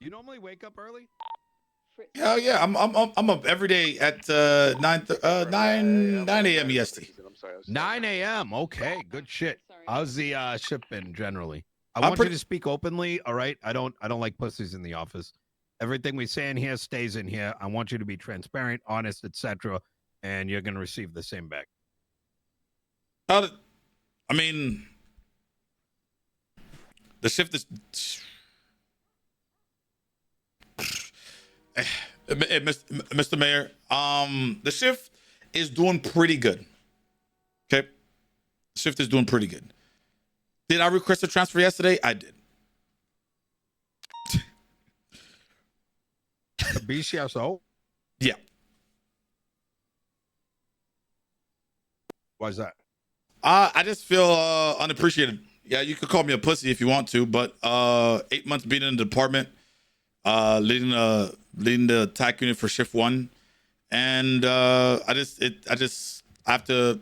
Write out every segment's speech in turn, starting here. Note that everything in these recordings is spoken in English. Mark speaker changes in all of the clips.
Speaker 1: You normally wake up early?
Speaker 2: Hell yeah, I'm up every day at 9 a.m. EST.
Speaker 1: 9 a.m. Okay, good shit. How's the ship been generally? I
Speaker 2: I'm
Speaker 1: want you
Speaker 2: pretty.
Speaker 1: to speak openly, all right? I don't like pussies in the office. Everything we say in here stays in here. I want you to be transparent, honest, etc., and you're going to receive the same back.
Speaker 2: I mean, the shift is. Mr. Mayor, the shift is doing pretty good. Okay, the shift is doing pretty good. Did I request a transfer yesterday? I did.
Speaker 1: The BCSO?
Speaker 2: Yeah.
Speaker 1: Why's that?
Speaker 2: I just feel unappreciated. Yeah, you could call me a pussy if you want to, but 8 months being in the department, leading the attack unit for shift 1, and I have to.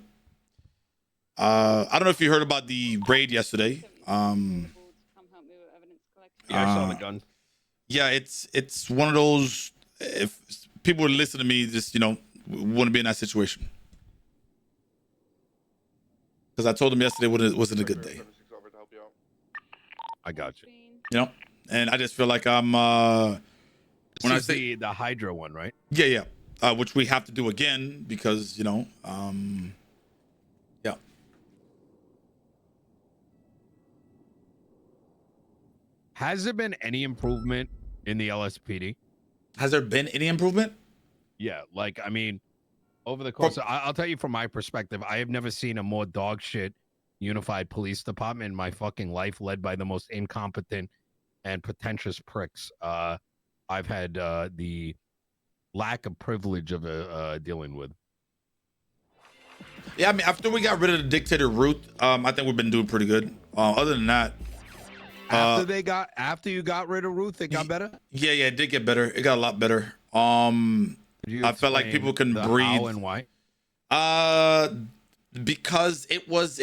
Speaker 2: I don't know if you heard about the raid yesterday.
Speaker 1: Yeah, I saw the gun.
Speaker 2: Yeah, it's one of those. If people would listen to me, just wouldn't be in that situation. Because I told them yesterday wasn't a good day.
Speaker 1: I got you.
Speaker 2: And I just feel like I'm.
Speaker 1: When I say the Hydra one, right?
Speaker 2: Yeah. Which we have to do again because yeah.
Speaker 1: Has there been any improvement in the LSPD?
Speaker 2: Has there been any improvement?
Speaker 1: Yeah, like I mean, over the course, I'll tell you from my perspective, I have never seen a more dog shit unified police department in my fucking life, led by the most incompetent and pretentious pricks I've had the lack of privilege of dealing with.
Speaker 2: Yeah, I mean, after we got rid of the dictator Ruth, I think we've been doing pretty good. Other than that,
Speaker 1: after you got rid of Ruth, it got better.
Speaker 2: Yeah, it did get better. It got a lot better. I felt like people can breathe.
Speaker 1: How and why?
Speaker 2: Because it was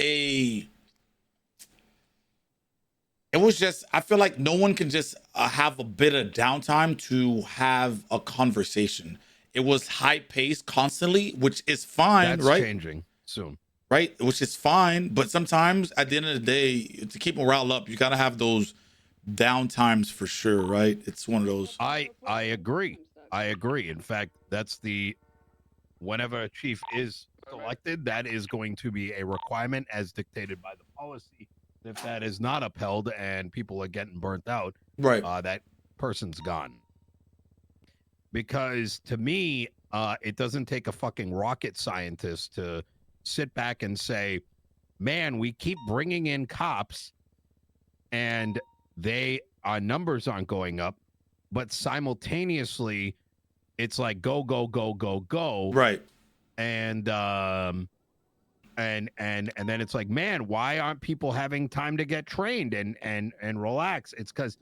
Speaker 2: just, I feel like no one can just have a bit of downtime to have a conversation. It was high paced constantly, which is fine.
Speaker 1: That's
Speaker 2: right?
Speaker 1: Changing soon.
Speaker 2: Right. Which is fine. But sometimes at the end of the day, to keep morale up, you got to have those down times for sure. Right. It's one of those.
Speaker 1: I agree. In fact, that's whenever a chief is selected, that is going to be a requirement as dictated by the policy. If that is not upheld and people are getting burnt out,
Speaker 2: right,
Speaker 1: that person's gone. Because to me, it doesn't take a fucking rocket scientist to sit back and say, man, we keep bringing in cops and our numbers aren't going up, but simultaneously it's like go.
Speaker 2: Right.
Speaker 1: And then it's like, man, why aren't people having time to get trained and relax? It's because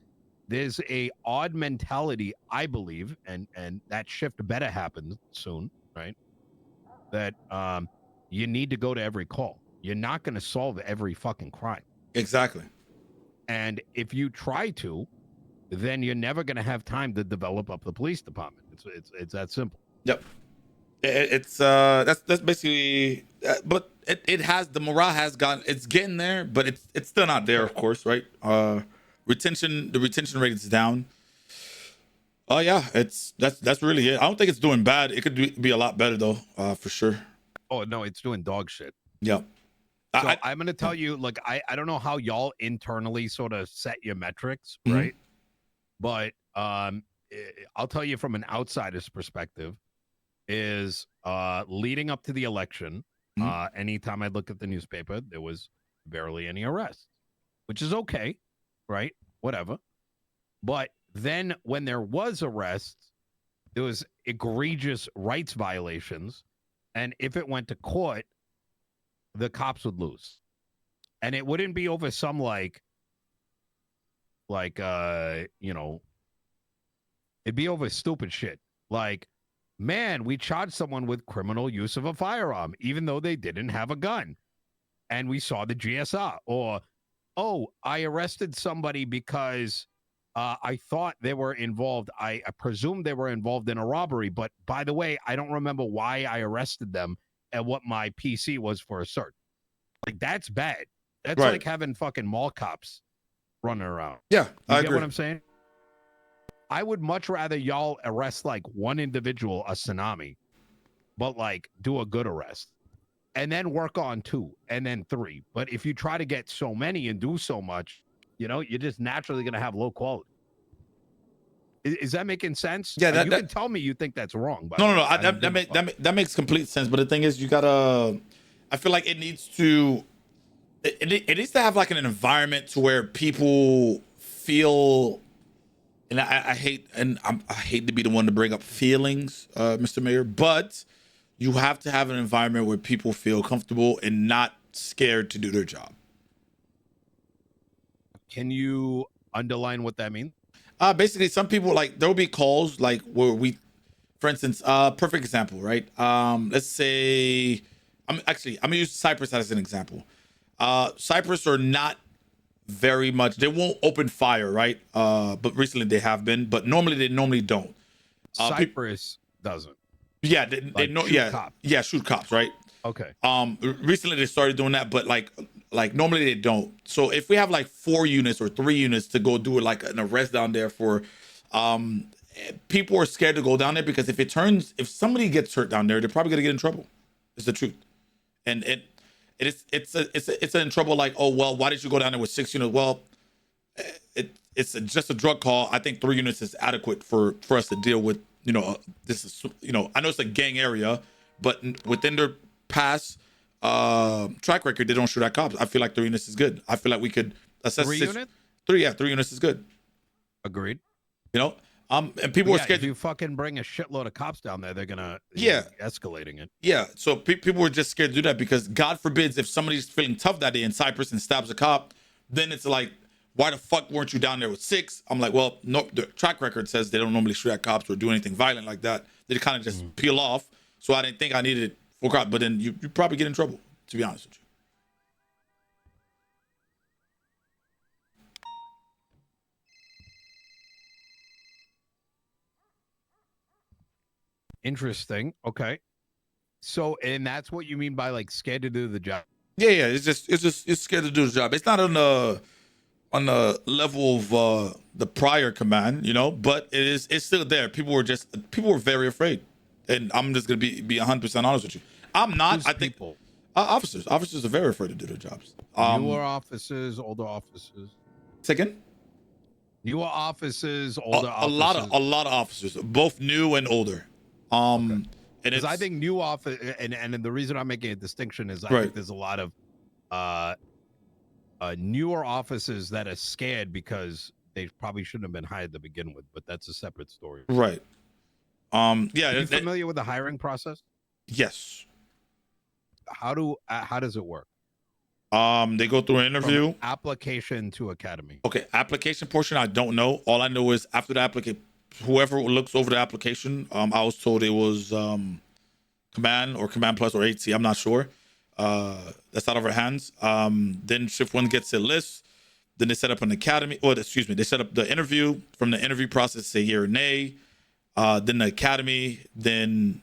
Speaker 1: there's a odd mentality, I believe, and that shift better happen soon, right? That you need to go to every call. You're not going to solve every fucking crime.
Speaker 2: Exactly.
Speaker 1: And if you try to, then you're never going to have time to develop up the police department. It's that simple.
Speaker 2: Yep. It's that's basically, but it has, the morale has gotten, it's getting there, but it's still not there, of course, right? The retention rate is down. Oh yeah, that's really it. I don't think it's doing bad. It could be a lot better though, for sure.
Speaker 1: Oh no, it's doing dog shit.
Speaker 2: Yep.
Speaker 1: So I'm going to tell you, like, I don't know how y'all internally sort of set your metrics, right? But I'll tell you from an outsider's perspective is leading up to the election, anytime I look at the newspaper, there was barely any arrests, which is okay, right? Whatever. But then when there was arrests, there was egregious rights violations. And if it went to court, the cops would lose. And it wouldn't be over some it'd be over stupid shit. Like, man, we charged someone with criminal use of a firearm, even though they didn't have a gun. And we saw the GSR. Or, oh, I arrested somebody because I thought they were involved. I presumed they were involved in a robbery, but by the way, I don't remember why I arrested them and what my PC was for a search. Like, that's bad. That's
Speaker 2: Right.
Speaker 1: like having fucking mall cops running around.
Speaker 2: Yeah,
Speaker 1: You
Speaker 2: I
Speaker 1: get
Speaker 2: agree.
Speaker 1: what I'm saying? I would much rather y'all arrest like one individual, a tsunami, but like do a good arrest and then work on 2 and then 3. But if you try to get so many and do so much, you know, you're just naturally going to have low quality. Is that making sense?
Speaker 2: Yeah,
Speaker 1: You can tell me you think that's wrong.
Speaker 2: No. That makes complete sense. But the thing is, you gotta. I feel like it needs to. It needs to have like an environment to where people feel. And I hate I hate to be the one to bring up feelings, Mr. Mayor, but you have to have an environment where people feel comfortable and not scared to do their job.
Speaker 1: Can you underline what that means?
Speaker 2: Basically, some people like there will be calls like where we, for instance, perfect example, right? Let's say I'm gonna use Cyprus as an example. Cyprus are not very much. They won't open fire, right? But recently they have been, but normally they don't.
Speaker 1: Cyprus doesn't.
Speaker 2: Yeah, they know.
Speaker 1: Shoot cops.
Speaker 2: Yeah, shoot cops, right?
Speaker 1: Okay.
Speaker 2: Recently they started doing that, but like normally they don't. So if we have like 4 units or 3 units to go do like an arrest down there for, people are scared to go down there because if somebody gets hurt down there, they're probably gonna get in trouble. It's the truth, and it's in trouble. Like, oh well, why did you go down there with 6 units? Well, it's just a drug call. I think 3 units is adequate for us to deal with. This is I know it's a gang area, but within their past track record, they don't shoot at cops. I feel like 3 units is good. I feel like we could assess
Speaker 1: 3 units.
Speaker 2: 3 units is good.
Speaker 1: Agreed.
Speaker 2: And people are scared.
Speaker 1: If you fucking bring a shitload of cops down there, they're gonna escalating it.
Speaker 2: Yeah, so people were just scared to do that because God forbids if somebody's feeling tough that day in Cyprus and stabs a cop, then it's like, why the fuck weren't you down there with 6? I'm like, well, no, the track record says they don't normally shoot at cops or do anything violent like that. They kind of just peel off. So I didn't think I needed 4 cops, but then you probably get in trouble, to be honest with you.
Speaker 1: Interesting. Okay. So, and that's what you mean by like scared to do the job.
Speaker 2: Yeah. It's scared to do the job. It's not on the level of the prior command, but it's still there. People were very afraid, and I'm just gonna be 100% honest with you. I'm not.
Speaker 1: Who's
Speaker 2: I think
Speaker 1: people?
Speaker 2: Officers are very afraid to do their jobs.
Speaker 1: Newer officers, older officers.
Speaker 2: Second.
Speaker 1: Newer officers, older
Speaker 2: A lot of officers, both new and older.
Speaker 1: Okay.
Speaker 2: And
Speaker 1: I think new office, and the reason I'm making a distinction is I think there's a lot of newer officers that are scared because they probably shouldn't have been hired to begin with, but that's a separate story.
Speaker 2: Right. Yeah.
Speaker 1: Are you familiar with the hiring process?
Speaker 2: Yes.
Speaker 1: How does it work?
Speaker 2: They go through an interview.
Speaker 1: From application to academy.
Speaker 2: Okay, application portion I don't know. All I know is after the application, whoever looks over the application, I was told it was command or command plus or 8C. I'm not sure. That's out of our hands. Then shift 1 gets a list. Then they set up an academy. They set up the interview. From the interview process, say yea or nay. Then the academy. Then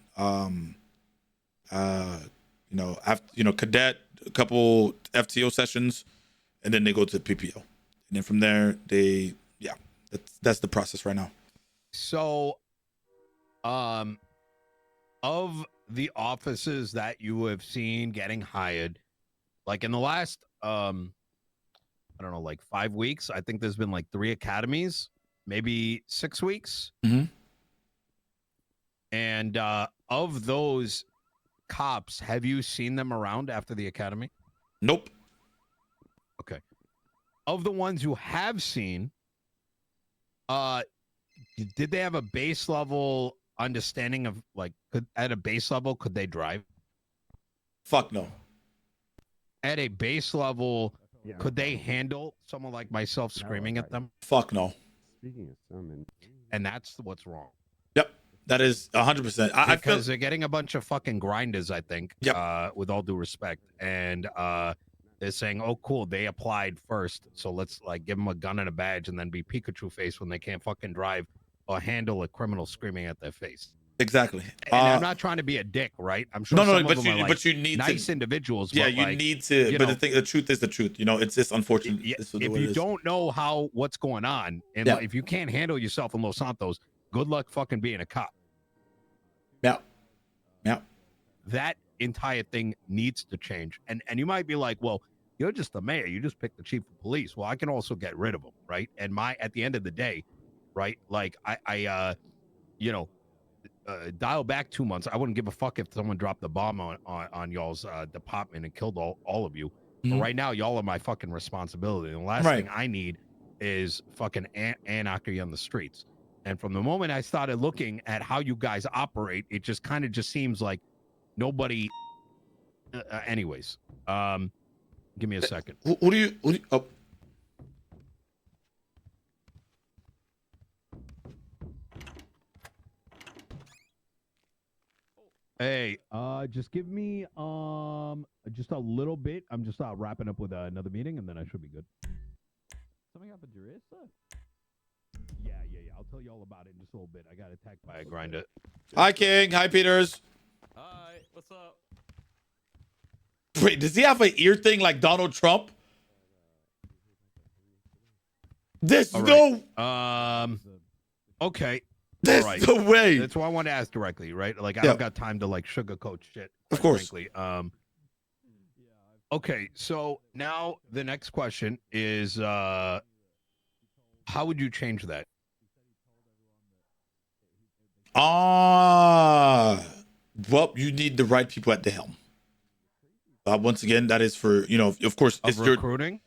Speaker 2: cadet, a couple FTO sessions, and then they go to the PPO. And then from there, that's the process right now.
Speaker 1: So, of the offices that you have seen getting hired, like in the last, I don't know, like 5 weeks, I think there's been like 3 academies, maybe 6 weeks.
Speaker 2: Mm-hmm.
Speaker 1: And of those cops, have you seen them around after the academy?
Speaker 2: Nope.
Speaker 1: Okay. Of the ones you have seen, did they have a base level understanding of like, at a base level, could they drive?
Speaker 2: Fuck no.
Speaker 1: At a base level, could they handle someone like myself screaming at them?
Speaker 2: Fuck no.
Speaker 3: Speaking of some,
Speaker 1: And that's what's wrong.
Speaker 2: Yep. That is 100%. I feel
Speaker 1: Because they're getting a bunch of fucking grinders, I think.
Speaker 2: Yep.
Speaker 1: With all due respect, and they're saying, "Oh, cool, they applied first, so let's like give them a gun and a badge, and then be Pikachu face when they can't fucking drive or handle a criminal screaming at their face."
Speaker 2: Exactly.
Speaker 1: And I'm not trying to be a dick, right? I'm sure
Speaker 2: No,
Speaker 1: some
Speaker 2: no,
Speaker 1: of
Speaker 2: but
Speaker 1: them
Speaker 2: you,
Speaker 1: are like
Speaker 2: but you need
Speaker 1: nice
Speaker 2: to,
Speaker 1: individuals.
Speaker 2: yeah,
Speaker 1: but
Speaker 2: you
Speaker 1: like,
Speaker 2: need to.
Speaker 1: you
Speaker 2: But
Speaker 1: know,
Speaker 2: the truth is the truth. You know, it's just unfortunate.
Speaker 1: if
Speaker 2: This is the way it
Speaker 1: you
Speaker 2: is.
Speaker 1: don't know what's going on, and
Speaker 2: Yeah.
Speaker 1: if you can't handle yourself in Los Santos, good luck fucking being a cop.
Speaker 2: Yeah. Yeah.
Speaker 1: That entire thing needs to change. And you might be like, well, you're just the mayor. You just pick the chief of police. Well, I can also get rid of him, right? And at the end of the day, right? Like I you know, dial back 2 months. I wouldn't give a fuck if someone dropped the bomb on y'all's department and killed all of you. But right now, y'all are my fucking responsibility. And the last thing I need is fucking anarchy on the streets. And from the moment I started looking at how you guys operate, it just kind of just seems like nobody. Anyways, give me a second.
Speaker 2: Who do you? Oh.
Speaker 1: Hey, just give me just a little bit. I'm just wrapping up with another meeting, and then I should be good. Something happened to your ear, sir? Yeah. I'll tell you all about it in just a little bit. I got attacked by a grinder.
Speaker 2: Hi, King. Hi, Peters.
Speaker 3: Hi, what's up?
Speaker 2: Wait, does he have an ear thing like Donald Trump? There's no.
Speaker 1: Okay.
Speaker 2: There's no way.
Speaker 1: That's why I want to ask directly, right? Like, I don't got time to like sugarcoat shit.
Speaker 2: Of course.
Speaker 1: Frankly. Okay, so now the next question is, how would you change that?
Speaker 2: Well, you need the right people at the helm. Once again, that is for, of course, it's
Speaker 1: recruiting.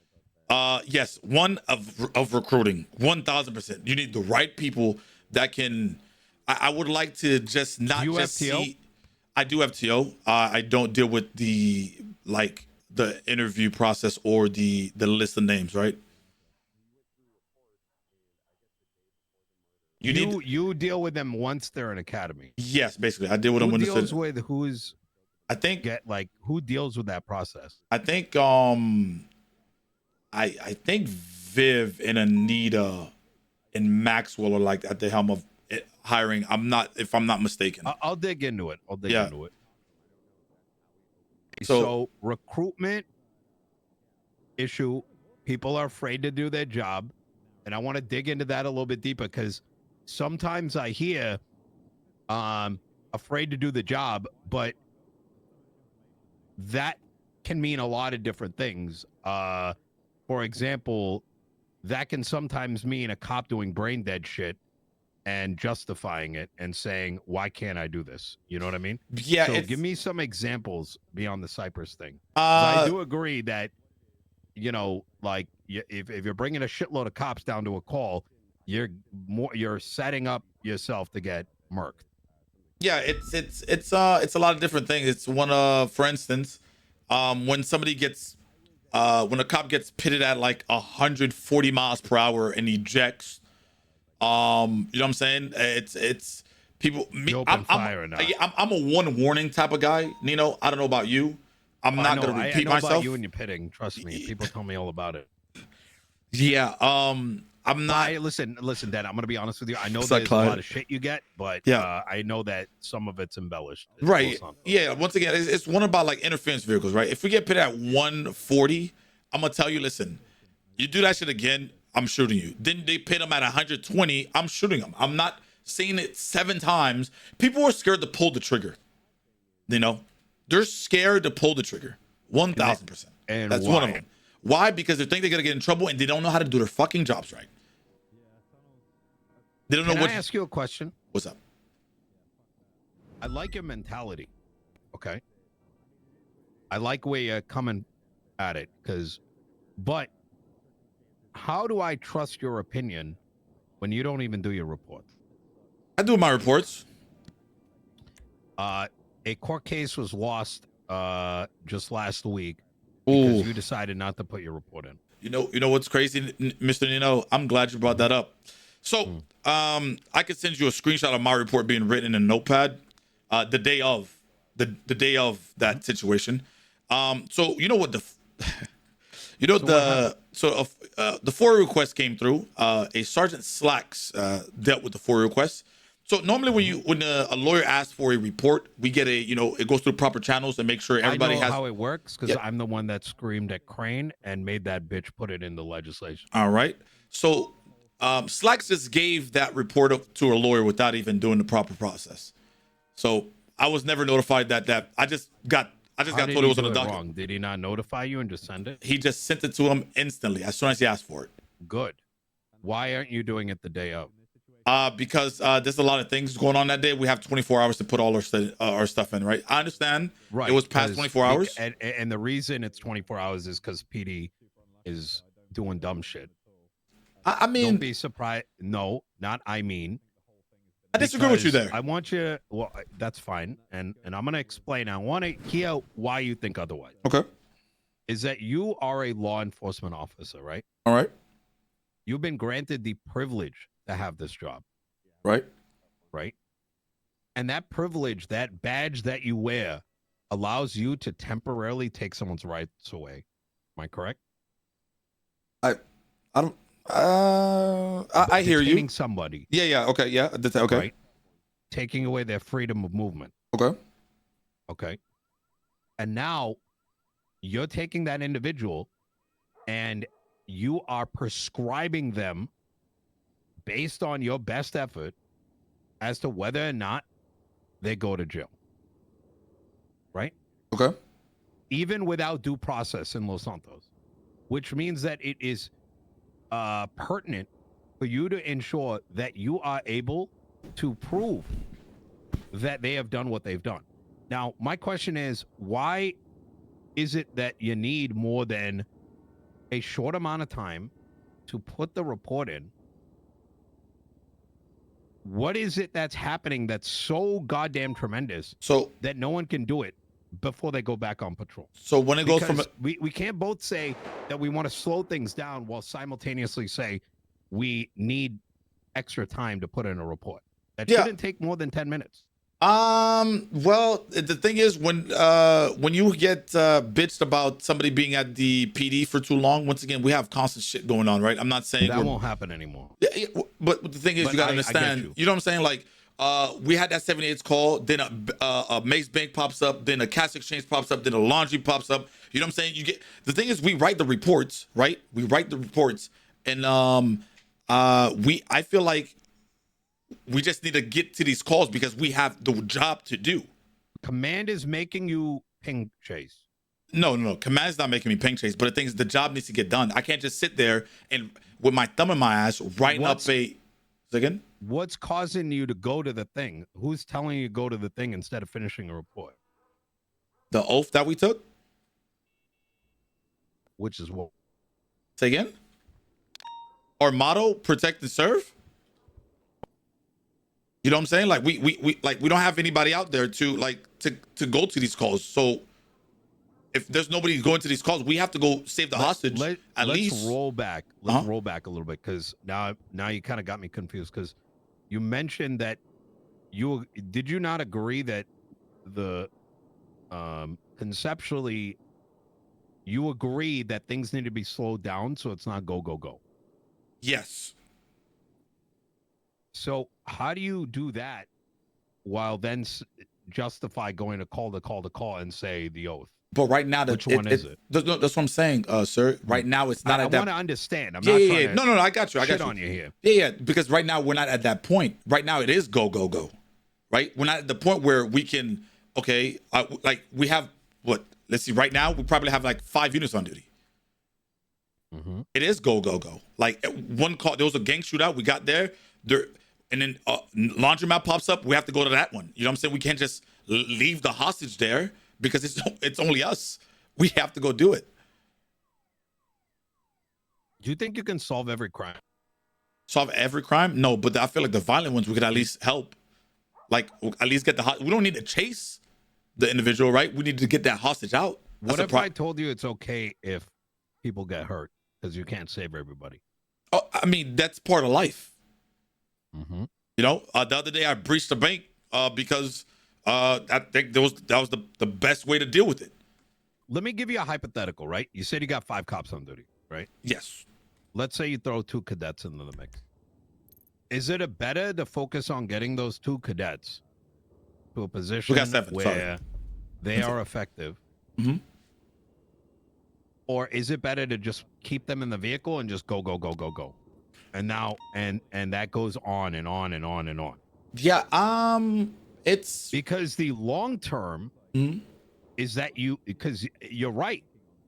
Speaker 2: Yes, one of recruiting, 1,000%. You need the right people that can. I would like to just not just see. I do have TO. I don't deal with the interview process or the list of names, right?
Speaker 1: You deal with them once they're in academy.
Speaker 2: Yes, basically, I deal with them when
Speaker 1: deals with who's.
Speaker 2: I think
Speaker 1: who deals with that process.
Speaker 2: I think I think Viv and Anita and Maxwell are like at the helm of hiring. If I'm not mistaken.
Speaker 1: I'll dig into it. Into it.
Speaker 2: So
Speaker 1: recruitment issue. People are afraid to do their job, and I want to dig into that a little bit deeper because sometimes I hear afraid to do the job, but that can mean a lot of different things. For example, that can sometimes mean a cop doing brain dead shit and justifying it and saying, why can't I do this? You know what I mean?
Speaker 2: Yeah.
Speaker 1: So give me some examples beyond the Cypress thing. I do agree that, like if you're bringing a shitload of cops down to a call, you're setting up yourself to get murked.
Speaker 2: Yeah, it's a lot of different things. It's one for instance, when somebody gets when a cop gets pitted at like 140 miles per hour and ejects, you know what I'm saying? It's people. I'm a one warning type of guy. Nino, I don't know about you. I'm not gonna repeat myself.
Speaker 1: About you and your pitting. Trust me, people tell me all about it.
Speaker 2: Yeah. I'm not.
Speaker 1: Listen, Dad. I'm gonna be honest with you. I know there's a lot of shit you get, but I know that some of it's embellished.
Speaker 2: Right. Yeah. Once again, it's one about like interference vehicles, right? If we get pitted at 140, I'm gonna tell you, listen, you do that shit again, I'm shooting you. Then they pit them at 120, I'm shooting them. I'm not saying it 7 times. People are scared to pull the trigger. They're scared to pull the trigger. 1,000%.
Speaker 1: And
Speaker 2: that's
Speaker 1: why?
Speaker 2: one of them. Why? Because they think they're gonna get in trouble and they don't know how to do their fucking jobs right. They don't know what.
Speaker 1: Can I ask you a question?
Speaker 2: What's up?
Speaker 1: I like your mentality. Okay. I like where you're coming at it, but how do I trust your opinion when you don't even do your reports?
Speaker 2: I do my reports.
Speaker 1: A court case was lost just last week because you decided not to put your report in.
Speaker 2: You know what's crazy, Mr. Nino? I'm glad you brought that up. So, I could send you a screenshot of my report being written in a notepad, the day of that situation. So you know what You know,
Speaker 1: So what happened?
Speaker 2: the FOIA request came through. A Sergeant Slacks dealt with the FOIA request. So normally when a lawyer asks for a report, we get it goes through proper channels and make sure everybody
Speaker 1: I know
Speaker 2: has.
Speaker 1: how it works because
Speaker 2: Yeah.
Speaker 1: I'm the one that screamed at Crane and made that bitch put it in the legislation.
Speaker 2: All right. So Slacks just gave that report up to a lawyer without even doing the proper process. So I was never notified that I just got
Speaker 1: How
Speaker 2: told
Speaker 1: did
Speaker 2: it
Speaker 1: he
Speaker 2: was on
Speaker 1: do
Speaker 2: the
Speaker 1: it
Speaker 2: docket.
Speaker 1: wrong? Did he not notify you and just send it?
Speaker 2: He just sent it to him instantly as soon as he asked for it.
Speaker 1: Good. Why aren't you doing it the day of?
Speaker 2: Because there's a lot of things going on that day. We have 24 hours to put all our stuff in, right? I understand.
Speaker 1: Right.
Speaker 2: It was past 24 hours.
Speaker 1: And the reason it's 24 hours is because PD is doing dumb shit.
Speaker 2: I mean,
Speaker 1: Don't be surprised. No, not I mean.
Speaker 2: I disagree with you
Speaker 1: Because
Speaker 2: there.
Speaker 1: I want you. Well, that's fine, and I'm gonna explain. I want to hear why you think otherwise.
Speaker 2: Okay.
Speaker 1: Is that you are a law enforcement officer, right?
Speaker 2: All right.
Speaker 1: You've been granted the privilege to have this job,
Speaker 2: Right.
Speaker 1: right? And that privilege, that badge that you wear, allows you to temporarily take someone's rights away. Am I correct?
Speaker 2: I don't. I hear you.
Speaker 1: Detaining somebody,
Speaker 2: Yeah. Okay. Yeah. Okay.
Speaker 1: right? Taking away their freedom of movement.
Speaker 2: Okay.
Speaker 1: Okay. And now you're taking that individual and you are prescribing them based on your best effort as to whether or not they go to jail. Right?
Speaker 2: Okay.
Speaker 1: Even without due process in Los Santos, which means that it is pertinent for you to ensure that you are able to prove that they have done what they've done. Now, my question is, why is it that you need more than a short amount of time to put the report in? What is it that's happening that's so goddamn tremendous
Speaker 2: So
Speaker 1: that no one can do it before they go back on patrol?
Speaker 2: when it goes from
Speaker 1: Because we can't both say that we want to slow things down while simultaneously say we need extra time to put in a report. That shouldn't take more than 10 minutes.
Speaker 2: Well, the thing is when you get bitched about somebody being at the PD for too long, once again, we have constant shit going on, right? I'm not saying
Speaker 1: That won't happen anymore.
Speaker 2: Yeah, but the thing is, you gotta understand. You know what I'm saying? Like, we had that 78 call, then a Mace Bank pops up, then a cash exchange pops up, then a laundry pops up. You know what I'm saying? You get the thing is, we write the reports, right? We write the reports, and I feel like we just need to get to these calls because we have the job to do.
Speaker 1: Command is making you ping chase.
Speaker 2: No. Command's not making me ping chase, but the thing is, the job needs to get done. I can't just sit there and with my thumb in my ass writing up a. Again?
Speaker 1: What's causing you to go to the thing? Who's telling you to go to the thing instead of finishing a report?
Speaker 2: The oath that we took.
Speaker 1: Which is what?
Speaker 2: Say again? Our motto: protect and serve. You know what I'm saying? Like we don't have anybody out there to go to these calls. So if there's nobody going to these calls, we have to go save the hostage.
Speaker 1: Let's roll back. Let's roll back a little bit because now you kind of got me confused because you mentioned that did you not agree that the conceptually you agree that things need to be slowed down so it's not go.
Speaker 2: Yes.
Speaker 1: So how do you do that while then justify going to call and say the oath?
Speaker 2: But right now,
Speaker 1: which one is it?
Speaker 2: That's what I'm saying, sir. Right now, it's not
Speaker 1: I
Speaker 2: at that.
Speaker 1: want to understand. I'm
Speaker 2: yeah,
Speaker 1: not
Speaker 2: yeah,
Speaker 1: trying
Speaker 2: yeah.
Speaker 1: to
Speaker 2: No, I got you. I got
Speaker 1: shit
Speaker 2: you.
Speaker 1: on you here.
Speaker 2: Yeah. Because right now we're not at that point. Right now it is go. Right? We're not at the point where we can. Okay, like we have what? Let's see. Right now we probably have like 5 units on duty.
Speaker 1: Mm-hmm.
Speaker 2: It is go. Like one call, there was a gang shootout. We got there, and then laundromat pops up. We have to go to that one. You know what I'm saying? We can't just leave the hostage there because it's only us. We have to go do it.
Speaker 1: Do you think you can solve every crime?
Speaker 2: Solve every crime? No, but I feel like the violent ones we could at least help. Like at least get we don't need to chase the individual, right? We need to get that hostage out.
Speaker 1: What if I told you it's okay if people get hurt because you can't save everybody?
Speaker 2: Oh, I mean, that's part of life.
Speaker 1: Mm-hmm.
Speaker 2: You know, the other day I breached a bank because I think that was the best way to deal with it.
Speaker 1: let me give you a hypothetical, right? You said you got 5 cops on duty, right?
Speaker 2: Yes.
Speaker 1: Let's say you throw 2 cadets into the mix. Is it better to focus on getting those 2 cadets to a position
Speaker 2: 7,
Speaker 1: where
Speaker 2: sorry.
Speaker 1: they are effective?
Speaker 2: Mm-hmm.
Speaker 1: Or is it better to just keep them in the vehicle and just go, go, go, go, go? And now, and that goes on and on and on and on.
Speaker 2: Yeah. It's
Speaker 1: Because the long term is that because you're right.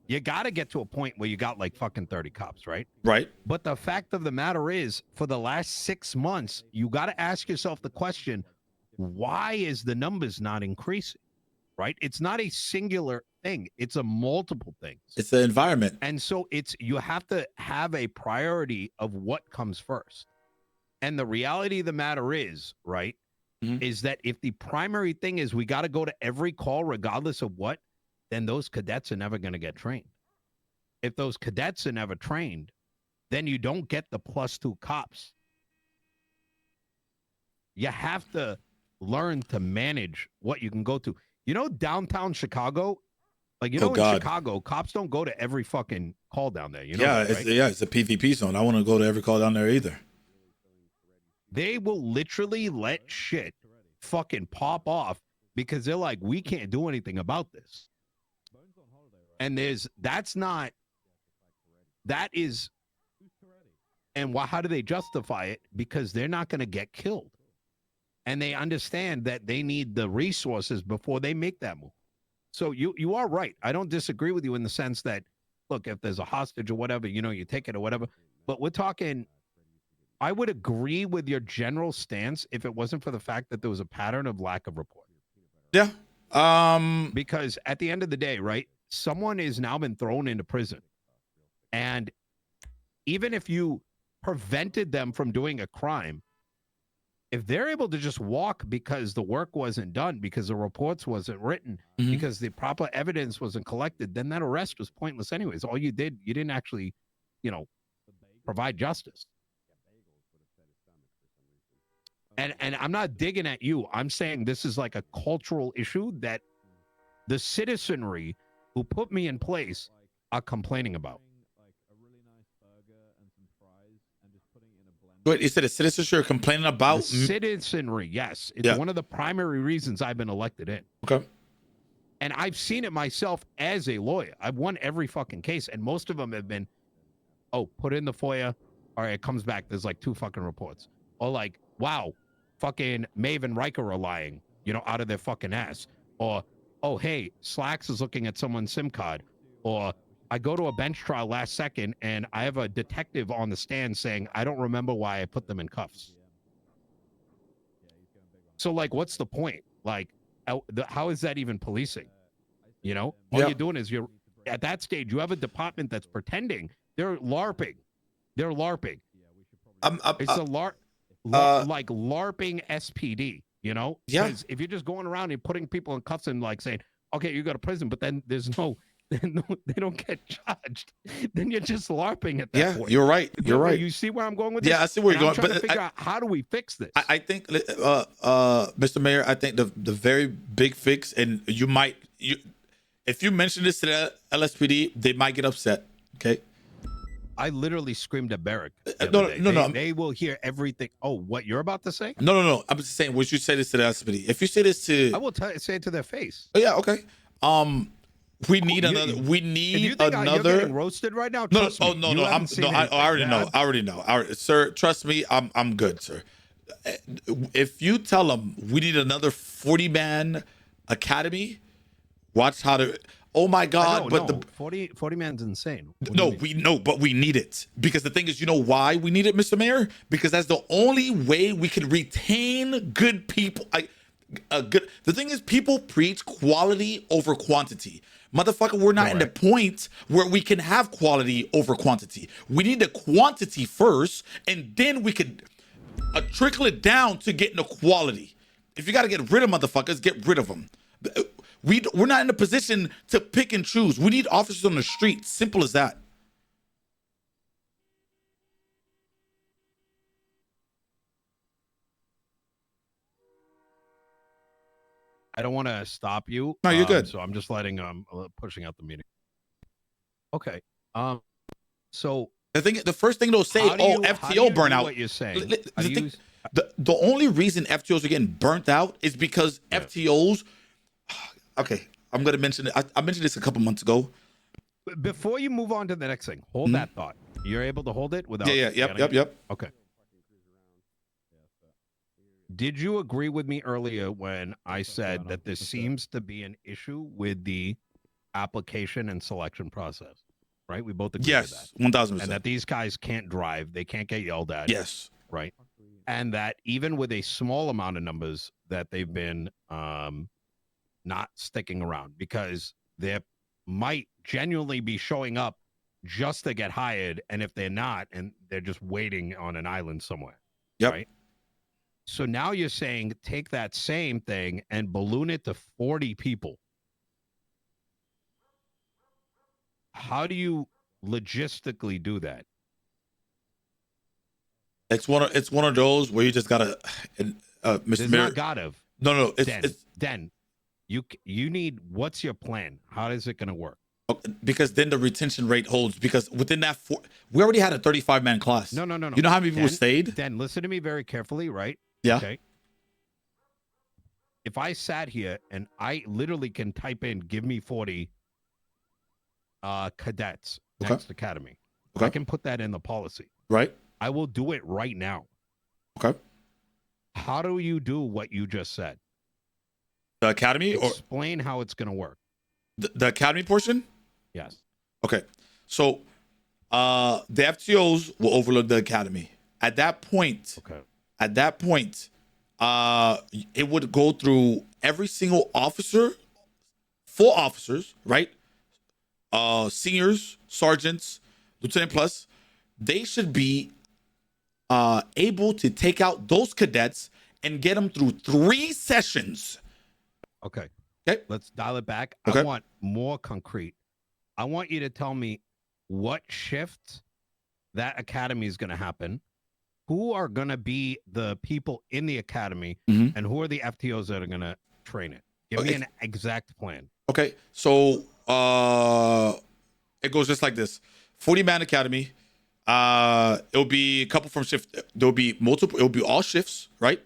Speaker 1: You got to get to a point where you got like fucking 30 cops, right?
Speaker 2: right.
Speaker 1: But the fact of the matter is, for the last 6 months, you got to ask yourself the question, why is the numbers not increasing? Right? It's not a singular thing. It's a multiple things.
Speaker 2: It's the environment.
Speaker 1: And so you have to have a priority of what comes first. And the reality of the matter is, right, is that if the primary thing is we got to go to every call regardless of what, then those cadets are never going to get trained. If those cadets are never trained, then you don't get the +2 cops. You have to learn to manage what you can go to. You know, downtown Chicago, like, you know, in Chicago, cops don't go to every fucking call down there. You know,
Speaker 2: Yeah,
Speaker 1: that, right?
Speaker 2: it's a PvP zone. I want to go to every call down there either.
Speaker 1: They will literally let shit fucking pop off because they're like, we can't do anything about this. And how do they justify it? Because they're not going to get killed. And they understand that they need the resources before they make that move. So you are right. I don't disagree with you in the sense that, look, if there's a hostage or whatever, you know, you take it or whatever. But we're talking, I would agree with your general stance if it wasn't for the fact that there was a pattern of lack of report.
Speaker 2: Yeah.
Speaker 1: Because at the end of the day, right, someone has now been thrown into prison. And even if you prevented them from doing a crime, if they're able to just walk because the work wasn't done, because the reports wasn't written, because the proper evidence wasn't collected, then that arrest was pointless anyways. All you didn't actually, you know, provide justice. And I'm not digging at you. I'm saying this is like a cultural issue that the citizenry who put me in place are complaining about.
Speaker 2: Wait, you said a citizenry are complaining about?
Speaker 1: The citizenry, yes. It's one of the primary reasons I've been elected in.
Speaker 2: Okay.
Speaker 1: And I've seen it myself as a lawyer. I've won every fucking case, and most of them have been, put in the FOIA. All right, it comes back. There's like 2 fucking reports. Or like, wow, fucking Maeve and Riker are lying, you know, out of their fucking ass. Or, oh, hey, Slacks is looking at someone's SIM card. Or I go to a bench trial last second and I have a detective on the stand saying, I don't remember why I put them in cuffs. So, like, what's the point? Like, how is that even policing? You know, all you're doing is you're at that stage, you have a department that's pretending. They're LARPing. They're LARPing. It's a like LARPing SPD, you know?
Speaker 2: Yeah.
Speaker 1: Because if you're just going around and putting people in cuffs and like saying, okay, you go to prison, but then they don't get charged. Then you're just LARPing at that point.
Speaker 2: You're right. You're right.
Speaker 1: You see where I'm going with this?
Speaker 2: Yeah, I see where you're going.
Speaker 1: I'm trying to figure out, how do we fix this?
Speaker 2: I think, Mr. Mayor, I think the very big fix, and if you mention this to the LSPD, they might get upset. Okay.
Speaker 1: I literally screamed at Barrick.
Speaker 2: No.
Speaker 1: They will hear everything. Oh, what you're about to say?
Speaker 2: No. I'm just saying, would you say this to the LSPD? If you say this to,
Speaker 1: I will say it to their face.
Speaker 2: Oh, yeah, okay. We need another. We need
Speaker 1: if you think
Speaker 2: another.
Speaker 1: You're getting roasted right now.
Speaker 2: No.
Speaker 1: Trust me,
Speaker 2: I already know. Sir, trust me. I'm good, sir. If you tell them we need another 40-man academy, watch how to. Oh my God!
Speaker 1: But the 40 man's insane.
Speaker 2: But we need it because the thing is, you know why we need it, Mr. Mayor? Because that's the only way we can retain good people. The thing is, people preach quality over quantity. Motherfucker, we're not in the point where we can have quality over quantity. We need the quantity first, and then we could trickle it down to getting the quality. If you got to get rid of motherfuckers, get rid of them. We're not in a position to pick and choose. We need officers on the street. Simple as that.
Speaker 1: I don't want to stop you.
Speaker 2: No, you're good.
Speaker 1: So I'm just letting pushing out the meeting. Okay. So
Speaker 2: The first thing they'll say,
Speaker 1: how do you
Speaker 2: FTO
Speaker 1: do
Speaker 2: burnout.
Speaker 1: what you're saying?
Speaker 2: The only reason FTOs are getting burnt out is because FTOs. Okay, I'm gonna mention it. I mentioned this a couple months ago.
Speaker 1: Before you move on to the next thing, hold that thought. You're able to hold it without.
Speaker 2: Yep.
Speaker 1: Okay. Did you agree with me earlier when I said that there seems to be an issue with the application and selection process? Right? We both agree with that.
Speaker 2: Yes, 1000%.
Speaker 1: And that these guys can't drive, they can't get yelled at.
Speaker 2: Yes.
Speaker 1: Right. And that even with a small amount of numbers, that they've been not sticking around because they might genuinely be showing up just to get hired, and if they're not, and they're just waiting on an island somewhere.
Speaker 2: Yep.
Speaker 1: Right. So now you're saying take that same thing and balloon it to 40 people. How do you logistically do that?
Speaker 2: It's one of those where you just gotta, Mr. Mayor.
Speaker 1: Not gotta.
Speaker 2: No.
Speaker 1: Den. You need. What's your plan? How is it going to work?
Speaker 2: Because then the retention rate holds. Because within that we already had a 35-man class.
Speaker 1: No.
Speaker 2: You know how many people stayed?
Speaker 1: Den, listen to me very carefully, right?
Speaker 2: Yeah.
Speaker 1: Okay. If I sat here and I literally can type in, give me 40 cadets next academy.
Speaker 2: Okay.
Speaker 1: I can put that in the policy.
Speaker 2: Right.
Speaker 1: I will do it right now.
Speaker 2: Okay.
Speaker 1: How do you do what you just said?
Speaker 2: The academy?
Speaker 1: Explain how it's going to work.
Speaker 2: The academy portion?
Speaker 1: Yes.
Speaker 2: Okay. So the FTOs will overlook the academy. At that point, it would go through every single officer, 4 officers, right? Seniors, sergeants, lieutenant plus. They should be able to take out those cadets and get them through 3 sessions.
Speaker 1: Okay.
Speaker 2: Okay.
Speaker 1: Let's dial it back.
Speaker 2: Okay.
Speaker 1: I want more concrete. I want you to tell me what shift that academy is going to happen, who are going to be the people in the academy, and who are the FTOs that are going to train it. Give me an exact plan.
Speaker 2: Okay. So it goes just like this. 40-man academy. It'll be a couple from shift. There'll be multiple. It'll be all shifts, right?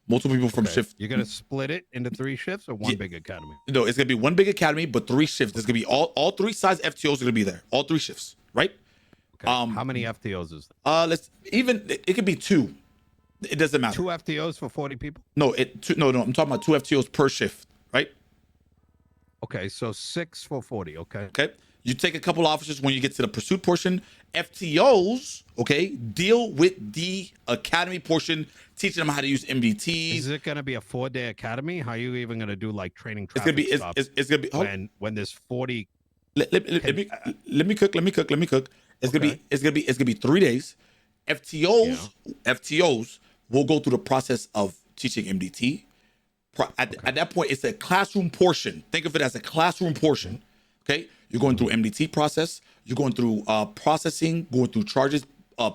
Speaker 2: Multiple people from shift.
Speaker 1: You're gonna split it into 3 shifts or one big academy?
Speaker 2: No, it's gonna be one big academy, but 3 shifts. There's gonna be all 3 size FTOs are gonna be there. All 3 shifts, right?
Speaker 1: Okay. How many FTOs is
Speaker 2: that? It could be 2. It doesn't matter.
Speaker 1: 2 FTOs for 40 people?
Speaker 2: No, no. I'm talking about 2 FTOs per shift, right?
Speaker 1: Okay, so 6 for 40.
Speaker 2: Okay. You take a couple officers when you get to the pursuit portion. FTOs, okay, deal with the academy portion, teaching them how to use MDTs.
Speaker 1: Is it going to be a 4-day academy? How are you even going to do like training traffic
Speaker 2: It's gonna be
Speaker 1: when there's 40?
Speaker 2: Let me cook. It's gonna be 3 days. FTOs will go through the process of teaching MDT. At that point, it's a classroom portion. Think of it as a classroom portion. Okay, you're going through MDT process. You're going through processing, going through charges,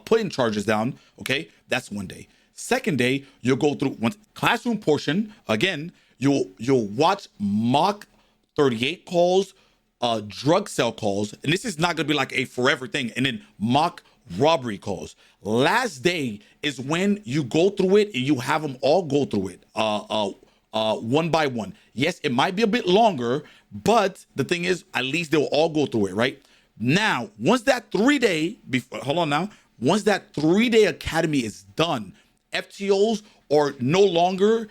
Speaker 2: putting charges down. Okay, that's 1 day. Second day, you'll go through classroom portion. Again, you'll watch mock 38 calls, drug cell calls, and this is not gonna be like a forever thing. And then mock robbery calls. Last day is when you go through it and you have them all go through it. One by one. Yes, it might be a bit longer, but the thing is, at least they'll all go through it, right? Now, once that 3-day, once that 3-day academy is done, FTOs are no longer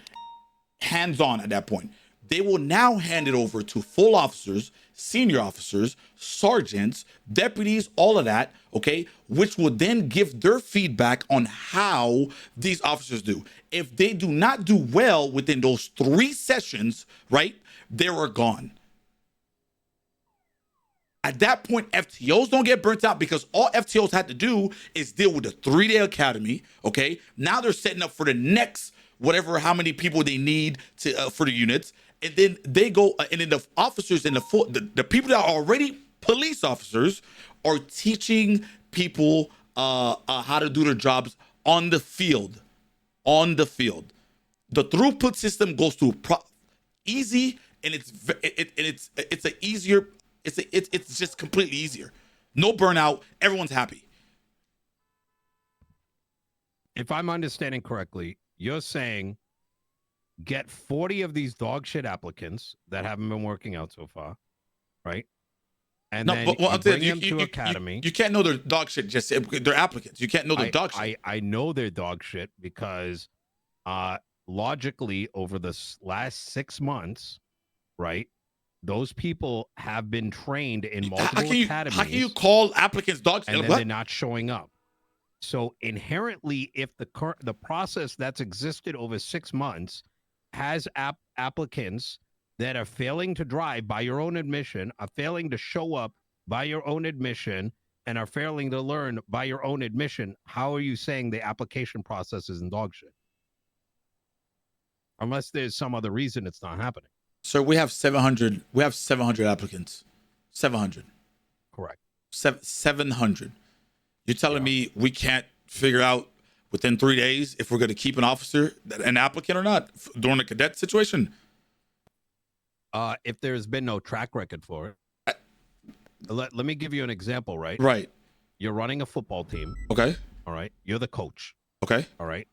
Speaker 2: hands-on at that point. They will now hand it over to full officers, senior officers, sergeants, deputies, all of that, okay, which will then give their feedback on how these officers do. If they do not do well within those 3 sessions, right, they are gone. At that point, FTOs don't get burnt out because all FTOs had to do is deal with the 3-day academy, okay? Now they're setting up for the next whatever, how many people they need to for the units. And then they go, and then the officers and the people that are already police officers are teaching people how to do their jobs on the field. On the field. The throughput system goes through easy, and it's a easier. It's just completely easier. No burnout. Everyone's happy.
Speaker 1: If I'm understanding correctly, you're saying get 40 of these dog shit applicants that haven't been working out so far, right? And
Speaker 2: No,
Speaker 1: then
Speaker 2: but well,
Speaker 1: you
Speaker 2: I'm saying
Speaker 1: bring them to Academy.
Speaker 2: You can't know their dog shit. Just they're applicants. You can't know their dog shit.
Speaker 1: I know they're dog shit because logically over the last 6 months, right? Those people have been trained in multiple academies.
Speaker 2: How can you call applicants dog shit?
Speaker 1: And then they're not showing up. So inherently, if the process that's existed over 6 months has applicants that are failing to drive by your own admission, are failing to show up by your own admission, and are failing to learn by your own admission, how are you saying the application process is in dog shit? Unless there's some other reason it's not happening.
Speaker 2: So we have 700. We have 700 applicants. 700.
Speaker 1: Correct.
Speaker 2: 700. You're telling me we can't figure out within 3 days if we're going to keep an officer, an applicant or not during a cadet situation?
Speaker 1: If there's been no track record for it. Let me give you an example, right?
Speaker 2: Right.
Speaker 1: You're running a football team.
Speaker 2: Okay.
Speaker 1: All right. You're the coach.
Speaker 2: Okay.
Speaker 1: All right.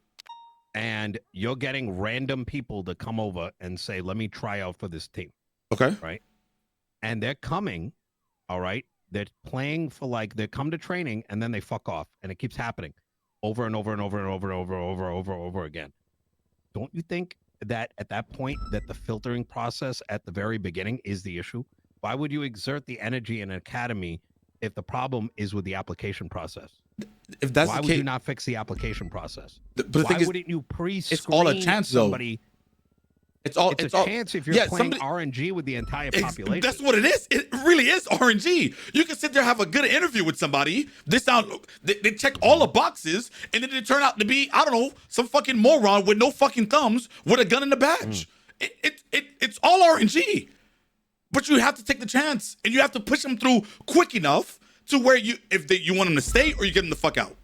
Speaker 1: And you're getting random people to come over and say, let me try out for this team.
Speaker 2: Okay.
Speaker 1: Right. And they're coming. All right. They're playing for they come to training and then they fuck off. And it keeps happening over and over and over and over again. Don't you think that at that point that the filtering process at the very beginning is the issue? Why would you exert the energy in an academy if the problem is with the application process?
Speaker 2: If that's
Speaker 1: why
Speaker 2: the
Speaker 1: would
Speaker 2: case,
Speaker 1: you not fix the application process?
Speaker 2: But the
Speaker 1: why
Speaker 2: thing is,
Speaker 1: wouldn't you pre-screen
Speaker 2: it's all a chance,
Speaker 1: somebody?
Speaker 2: Though.
Speaker 1: It's a chance if you're playing RNG with the entire population.
Speaker 2: That's what it is. It really is RNG. You can sit there, have a good interview with somebody. They check all the boxes, and then they turn out to be, I don't know, some fucking moron with no fucking thumbs with a gun in the badge. It's all RNG. But you have to take the chance, and you have to push them through quick enough to where you want them to stay or you get them the fuck out.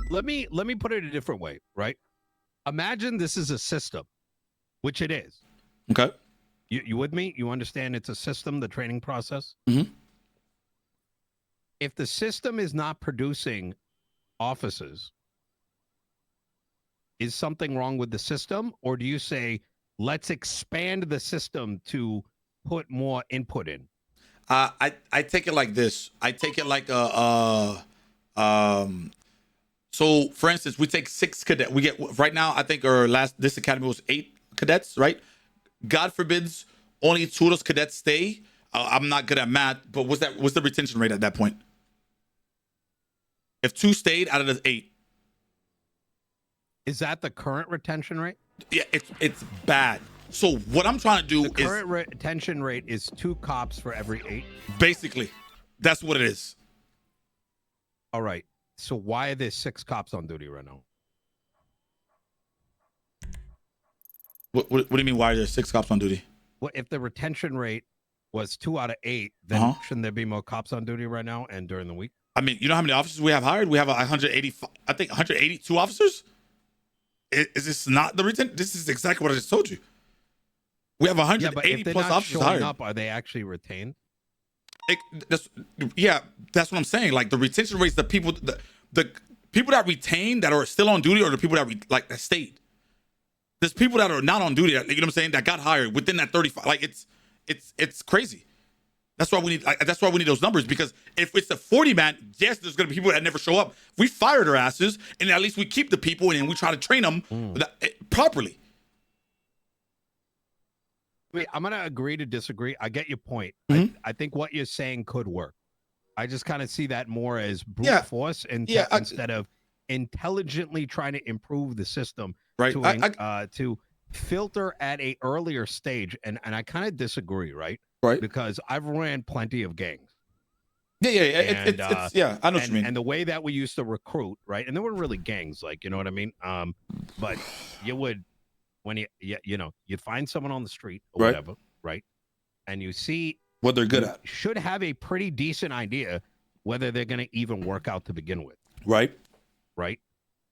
Speaker 1: Let me put it a different way, right? Imagine this is a system, which it is.
Speaker 2: Okay.
Speaker 1: You with me? You understand it's a system, the training process?
Speaker 2: Mm-hmm.
Speaker 1: If the system is not producing officers, is something wrong with the system? Or do you say, let's expand the system to put more input in?
Speaker 2: I take it like this. I take it like so for instance, we take 6 cadets. We get right now, I think this academy was 8 cadets, right? God forbids only 2 of those cadets stay. I'm not good at math, but what's the retention rate at that point? If 2 stayed out of the 8.
Speaker 1: Is that the current retention rate?
Speaker 2: Yeah, it's bad. So what I'm trying to do
Speaker 1: the current retention rate is 2 cops for every 8.
Speaker 2: Basically, that's what it is.
Speaker 1: All right. So why are there 6 cops on duty right now?
Speaker 2: What do you mean? Why are there 6 cops on duty?
Speaker 1: Well, if the retention rate was 2 out of 8, then shouldn't there be more cops on duty right now and during the week?
Speaker 2: I mean, you know how many officers we have hired? We have 182 officers. Is this not the retention? This is exactly what I just told you. We have 180 plus officers hired.
Speaker 1: Up, are they actually retained?
Speaker 2: That's what I'm saying. Like the retention rates, the people that retain that are still on duty, or the people that stayed. There's people that are not on duty. You know what I'm saying? That got hired within that 35. Like it's crazy. That's why we need those numbers, because if it's a 40 man, yes, there's gonna be people that never show up. We fire their asses, and at least we keep the people, and we try to train them properly.
Speaker 1: Wait, I'm going to agree to disagree. I get your point.
Speaker 2: Mm-hmm.
Speaker 1: I think what you're saying could work. I just kind of see that more as brute force instead of intelligently trying to improve the system to filter at a earlier stage. And I kind of disagree, right?
Speaker 2: Right.
Speaker 1: Because I've ran plenty of gangs.
Speaker 2: Yeah. I know what you mean.
Speaker 1: And the way that we used to recruit, right? And they weren't really gangs, like, you know what I mean? But you would, when you'd find someone on the street or whatever, right? And you see
Speaker 2: what they're good at.
Speaker 1: Should have a pretty decent idea whether they're going to even work out to begin with.
Speaker 2: Right.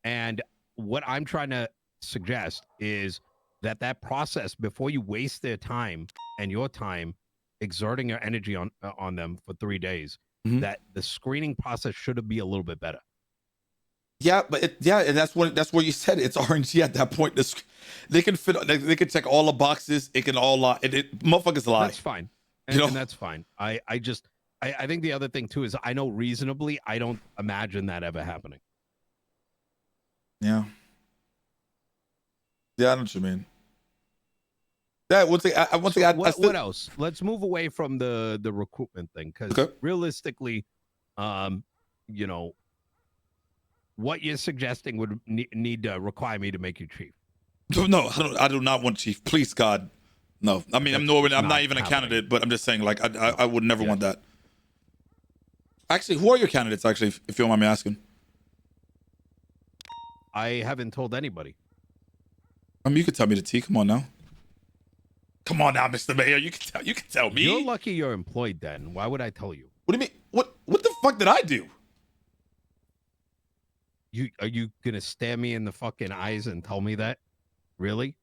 Speaker 1: And what I'm trying to suggest is that process, before you waste their time and your time exerting your energy on them for 3 days,
Speaker 2: Mhm.
Speaker 1: that the screening process should be a little bit better.
Speaker 2: Yeah, but and that's where you said it's RNG at that point. They can fit, they can check all the boxes. It can all lie. Motherfuckers lie.
Speaker 1: That's fine,
Speaker 2: You know?
Speaker 1: and that's fine. I think the other thing too is I know reasonably I don't imagine that ever happening.
Speaker 2: Yeah. Yeah, I know what you mean. Yeah,
Speaker 1: What else? Let's move away from the recruitment thing, because
Speaker 2: Okay.
Speaker 1: realistically, you know, what you're suggesting would need to require me to make you chief.
Speaker 2: No, I do not want chief. Please, God, no. I mean, I'm not even a candidate, but I'm just saying, like, I would never want that. Actually, who are your candidates? Actually, if you don't mind me asking.
Speaker 1: I haven't told anybody.
Speaker 2: I mean, you could tell me the T. Come on now. Come on now, Mr. Mayor. You can tell me.
Speaker 1: You're lucky you're employed then. Why would I tell you?
Speaker 2: What do you mean? What the fuck did I do?
Speaker 1: Are you gonna stare me in the fucking eyes and tell me that? Really?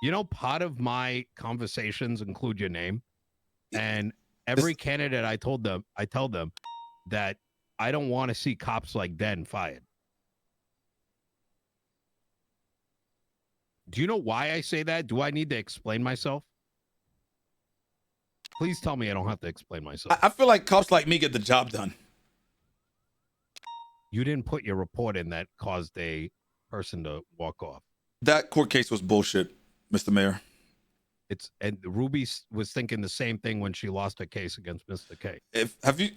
Speaker 1: You know, part of my conversations include your name, and every candidate I tell them that I don't want to see cops like Den fired. Do you know why I say that? Do I need to explain myself? Please tell me I don't have to explain myself.
Speaker 2: I feel like cops like me get the job done.
Speaker 1: You didn't put your report in that caused a person to walk off.
Speaker 2: That court case was bullshit, Mr. Mayor.
Speaker 1: And Ruby was thinking the same thing when she lost her case against Mr. K.
Speaker 2: Have you?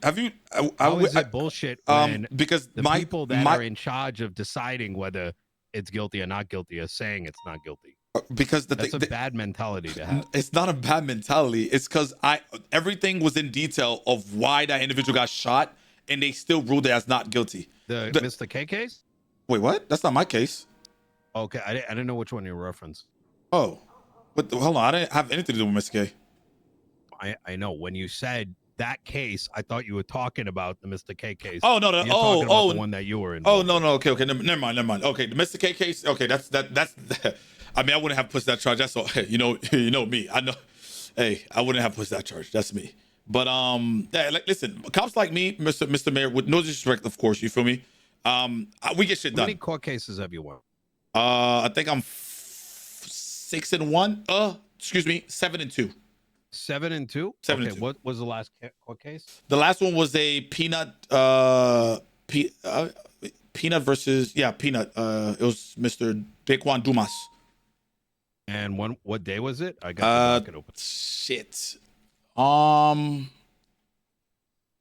Speaker 1: How is it bullshit when
Speaker 2: because
Speaker 1: the people that are in charge of deciding whether it's guilty or not guilty are saying it's not guilty?
Speaker 2: Because
Speaker 1: that's a bad mentality to have.
Speaker 2: It's not a bad mentality. It's because everything was in detail of why that individual got shot, and they still ruled it as not guilty.
Speaker 1: The Mr. K case?
Speaker 2: Wait, what? That's not my case.
Speaker 1: Okay, I didn't know which one you referenced.
Speaker 2: Oh, but hold on, I didn't have anything to do with Mr.
Speaker 1: K. I know when you said that case, I thought you were talking about the Mr. K case.
Speaker 2: Oh no,
Speaker 1: the one that you were in.
Speaker 2: Oh no, okay, never mind. Okay, the Mr. K case. Okay, that's. I mean, I wouldn't have pushed that charge. That's all. Hey, you know me. I know. Hey, I wouldn't have pushed that charge. That's me. But yeah, like, listen, cops like me, Mr. Mayor, with no disrespect, of course. You feel me? We get shit done.
Speaker 1: How many court cases have you won?
Speaker 2: I think I'm 6-1. Excuse me, 7-2.
Speaker 1: 7-2.
Speaker 2: 7-2.
Speaker 1: What was the last court case?
Speaker 2: The last one was a peanut. Peanut versus peanut. It was Mr. Daquan Dumas.
Speaker 1: And what day was it? I got the docket open.
Speaker 2: Shit.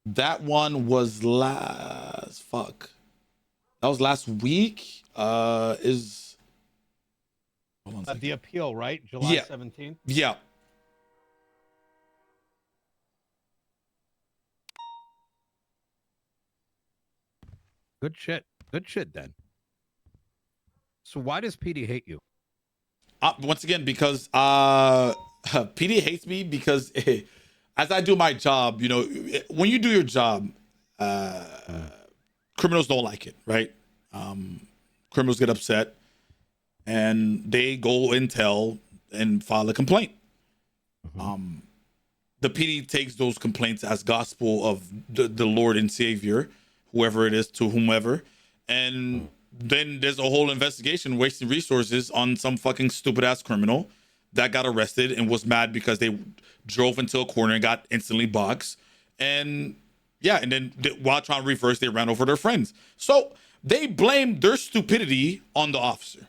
Speaker 2: That one was last. Fuck. That was last week. Is hold on
Speaker 1: the appeal, right? July 17th.
Speaker 2: Yeah.
Speaker 1: Good shit. Good shit, then. So why does PD hate you?
Speaker 2: Once again, because PD hates me because as I do my job, you know, when you do your job, criminals don't like it, right? Criminals get upset and they go and tell and file a complaint.
Speaker 1: Mm-hmm.
Speaker 2: The PD takes those complaints as gospel of the Lord and Savior, whoever it is, to whomever, and then there's a whole investigation wasting resources on some fucking stupid ass criminal that got arrested and was mad because they drove into a corner and got instantly boxed. And then while trying to reverse, they ran over their friends. So they blame their stupidity on the officer.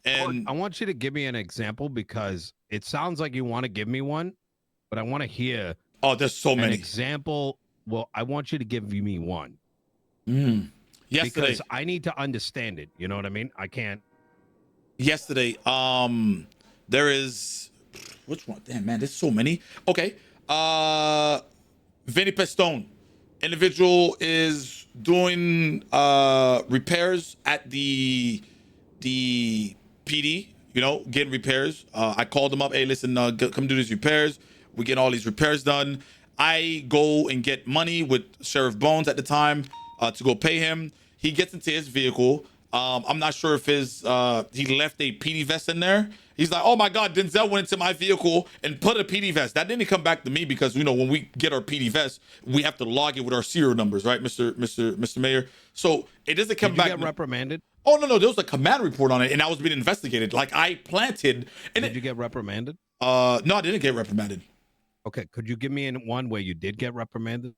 Speaker 2: And
Speaker 1: I want you to give me an example, because it sounds like you want to give me one, but I want to hear.
Speaker 2: Oh, there's so many.
Speaker 1: An example. Well, I want you to give me one.
Speaker 2: Yesterday,
Speaker 1: because I need to understand it. You know what I mean? I can't.
Speaker 2: Yesterday, there is, which one? Damn, man, there's so many. Okay, Vinny Pestone, individual is doing repairs at the PD. You know, getting repairs. I called him up. Hey, listen, come do these repairs. We get all these repairs done. I go and get money with Sheriff Bones at the time to go pay him. He gets into his vehicle. I'm not sure if his he left a PD vest in there. He's like, oh my God, Denzel went into my vehicle and put a PD vest. That didn't come back to me because, you know, when we get our PD vest, we have to log it with our serial numbers, right, Mr. Mayor? So it doesn't come back.
Speaker 1: Did you get reprimanded?
Speaker 2: Oh, no, there was a command report on it, and I was being investigated. Like, I planted. And
Speaker 1: Did you get reprimanded?
Speaker 2: No, I didn't get reprimanded.
Speaker 1: Okay, could you give me one where you did get reprimanded?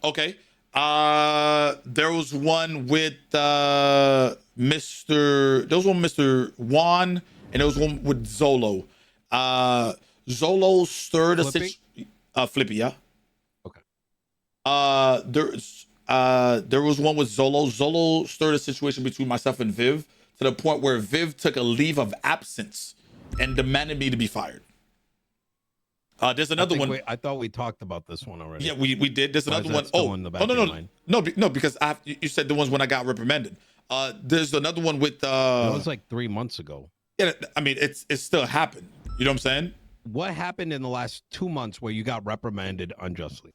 Speaker 2: Okay. There was one with Mr. Juan, and there was one with Zolo. Zolo stirred a Flippy, yeah.
Speaker 1: Okay.
Speaker 2: There was one with Zolo. Zolo stirred a situation between myself and Viv to the point where Viv took a leave of absence and demanded me to be fired. There's another one.
Speaker 1: I thought we talked about this one already.
Speaker 2: Yeah, we did. There's another one. No, because you said the ones when I got reprimanded. There's another one with.
Speaker 1: That was like 3 months ago.
Speaker 2: Yeah, I mean it's still happened. You know what I'm saying?
Speaker 1: What happened in the last 2 months where you got reprimanded unjustly?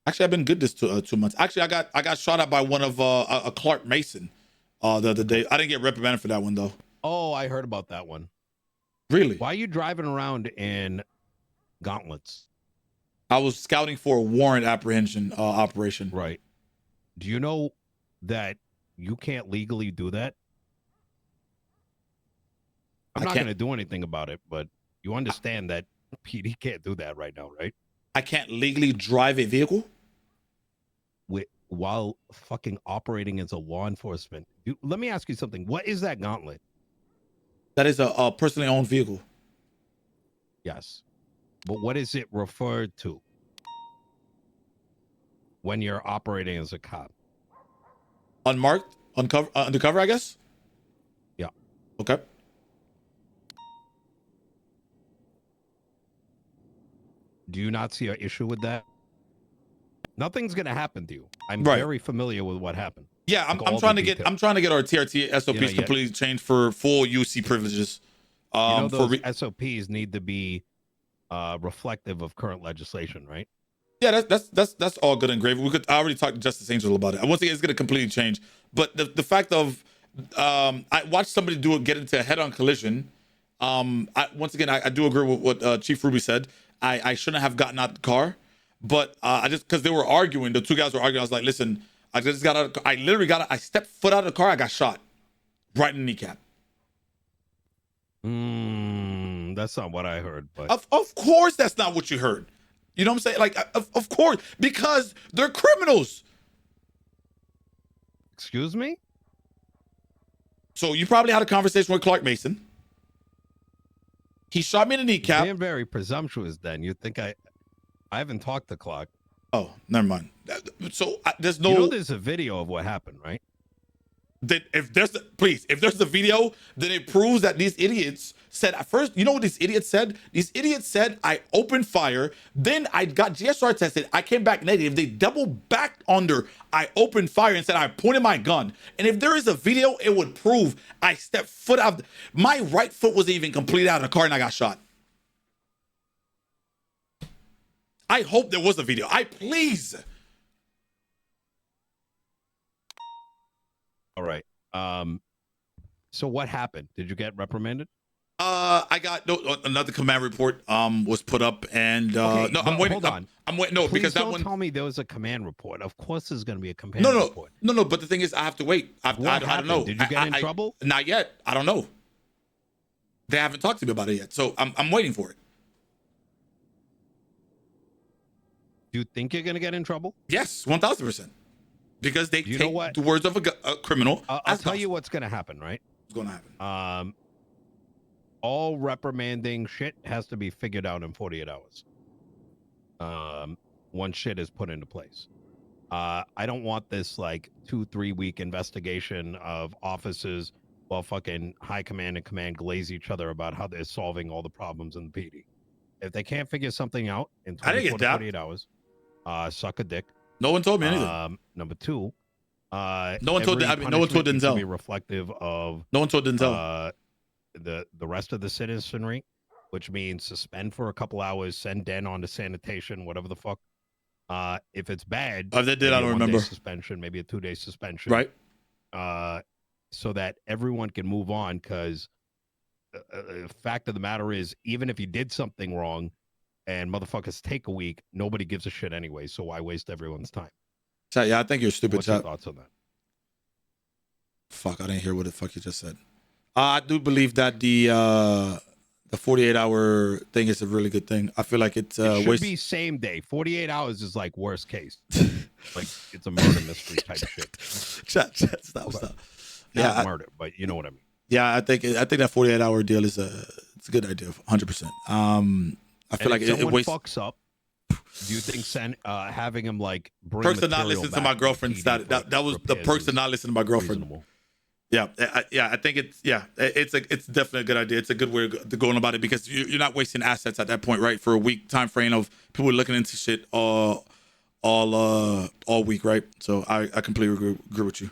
Speaker 2: Actually, I've been good this 2 months. Actually, I got shot at by one of a Clark Mason the other day. I didn't get reprimanded for that one though.
Speaker 1: Oh, I heard about that one.
Speaker 2: Really?
Speaker 1: Why are you driving around in gauntlets?
Speaker 2: I was scouting for a warrant apprehension operation.
Speaker 1: Right. Do you know that you can't legally do that? I'm not going to do anything about it, but you understand that PD can't do that right now, right?
Speaker 2: I can't legally drive a vehicle?
Speaker 1: While fucking operating as a law enforcement. Let me ask you something. What is that gauntlet?
Speaker 2: That is a personally owned vehicle.
Speaker 1: Yes. But what is it referred to when you're operating as a cop?
Speaker 2: Unmarked? Undercover, I guess?
Speaker 1: Yeah.
Speaker 2: Okay.
Speaker 1: Do you not see an issue with that? Nothing's going to happen to you. I'm very familiar with what happened.
Speaker 2: Yeah, I'm trying to get our TRT SOPs completely changed for full UC privileges.
Speaker 1: Those SOPs need to be reflective of current legislation, right?
Speaker 2: Yeah, that's all good and gravy. I already talked to Justice Angel about it. Once again, it's going to completely change. But the fact of I watched somebody get into a head-on collision. Once again, I do agree with what Chief Ruby said. I shouldn't have gotten out the car, but I just because they were arguing, the two guys were arguing. I was like, listen. I just got out. I stepped foot out of the car. I got shot right in the kneecap.
Speaker 1: That's not what I heard. But
Speaker 2: of course, that's not what you heard. You know what I'm saying? Like, of course, because they're criminals.
Speaker 1: Excuse me?
Speaker 2: So you probably had a conversation with Clark Mason. He shot me in the kneecap.
Speaker 1: You're being very presumptuous. Then you think I haven't talked to Clark.
Speaker 2: Oh, never mind. So there's no.
Speaker 1: There's a video of what happened, right?
Speaker 2: That if there's a video, then it proves that these idiots said at first. You know what these idiots said? These idiots said I opened fire. Then I got GSR tested. I came back negative. They double backed under. I opened fire and said I pointed my gun. And if there is a video, it would prove I stepped foot out. My right foot wasn't even completely out of the car and I got shot. I hope there was a video. Please.
Speaker 1: All right. So what happened? Did you get reprimanded?
Speaker 2: I got another command report was put up and
Speaker 1: okay,
Speaker 2: no, I'm waiting.
Speaker 1: Hold on.
Speaker 2: I'm waiting. No,
Speaker 1: Please
Speaker 2: because that
Speaker 1: don't
Speaker 2: one.
Speaker 1: Tell me there was a command report. Of course, there's going to be a command report.
Speaker 2: No. But the thing is, I have to wait. I don't know.
Speaker 1: Did you get in trouble?
Speaker 2: Not yet. I don't know. They haven't talked to me about it yet, so I'm waiting for it. Do
Speaker 1: you think you're going to get in trouble?
Speaker 2: Yes, 1,000%. Because they take the words of a criminal.
Speaker 1: I'll tell you what's going to happen, right?
Speaker 2: What's going to happen?
Speaker 1: All reprimanding shit has to be figured out in 48 hours. Once shit is put into place. I don't want this like 2-3 week investigation of officers while fucking high command and command glaze each other about how they're solving all the problems in the PD. If they can't figure something out in 24 to 48 hours, suck a dick.
Speaker 2: No one told me anything.
Speaker 1: Number two,
Speaker 2: no one told Denzel.
Speaker 1: Be reflective of
Speaker 2: no one told Denzel.
Speaker 1: The rest of the citizenry. which means suspend for a couple hours, send Den on to sanitation, whatever the fuck. If it's bad,
Speaker 2: Oh, they did. I don't remember.
Speaker 1: Suspension, maybe a 2-day suspension.
Speaker 2: Right.
Speaker 1: So that everyone can move on, because fact of the matter is, even if you did something wrong and motherfuckers take a week, nobody gives a shit anyway. So why waste everyone's time?
Speaker 2: Chat, yeah, I think you're stupid.
Speaker 1: What's your
Speaker 2: Chat.
Speaker 1: thoughts on that?
Speaker 2: Fuck, I didn't hear what the fuck you just said. I do believe that the 48-hour thing is a really good thing. I feel like it
Speaker 1: should be same day. 48 hours is like worst case. Like it's a murder mystery type shit.
Speaker 2: Chat, stop.
Speaker 1: Not murder, but you know what I mean.
Speaker 2: Yeah, I think that 48-hour deal is it's a good idea, 100%. I feel like it wastes.
Speaker 1: Fucks up. Do you think having him like bring
Speaker 2: perks to not listen to my girlfriend's that was the perks to not listen to my girlfriend. Reasonable. Yeah, I think it's definitely a good idea. It's a good way to go on about it, because you're not wasting assets at that point, right? For a week time frame of people looking into shit all week, right? So I completely agree with you.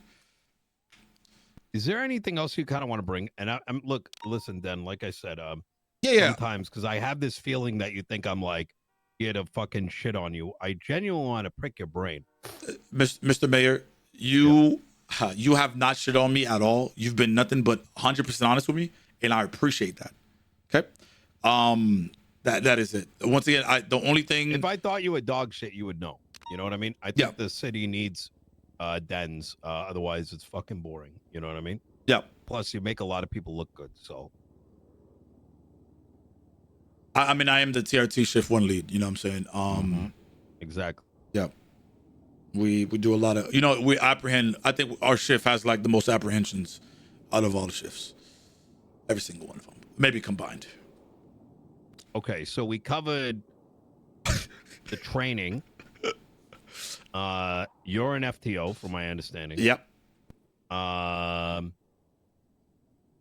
Speaker 1: Is there anything else you kind of want to bring? And I'm listen, Den, like I said, sometimes, because I have this feeling that you think I'm like here to fucking shit on you. I genuinely want to prick your brain.
Speaker 2: Mr. Mayor, you have not shit on me at all. You've been nothing but 100% honest with me, and I appreciate that. Okay, that is it. Once again, the only thing.
Speaker 1: If I thought you were dog shit, you would know. You know what I mean? I think the city needs dens. Otherwise, it's fucking boring. You know what I mean?
Speaker 2: Yeah.
Speaker 1: Plus, you make a lot of people look good. So,
Speaker 2: I mean, I am the TRT Shift 1 lead. You know what I'm saying?
Speaker 1: Exactly.
Speaker 2: Yeah. We do a lot of, we apprehend. I think our shift has like the most apprehensions out of all the shifts. Every single one of them, maybe combined.
Speaker 1: Okay, so we covered the training. You're an FTO, from my understanding.
Speaker 2: Yep.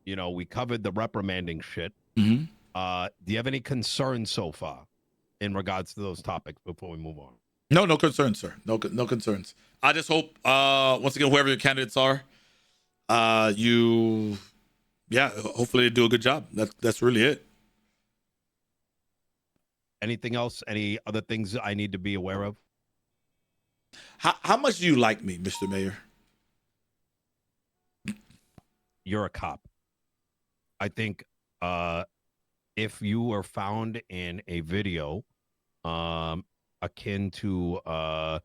Speaker 1: We covered the reprimanding shit.
Speaker 2: Mm-hmm.
Speaker 1: Do you have any concerns so far in regards to those topics before we move on?
Speaker 2: No concerns, sir. No concerns. I just hope, once again, whoever your candidates are, hopefully they do a good job. That's really it.
Speaker 1: Anything else? Any other things I need to be aware of?
Speaker 2: How much do you like me, Mr. Mayor?
Speaker 1: You're a cop. I think if you were found in a video akin to the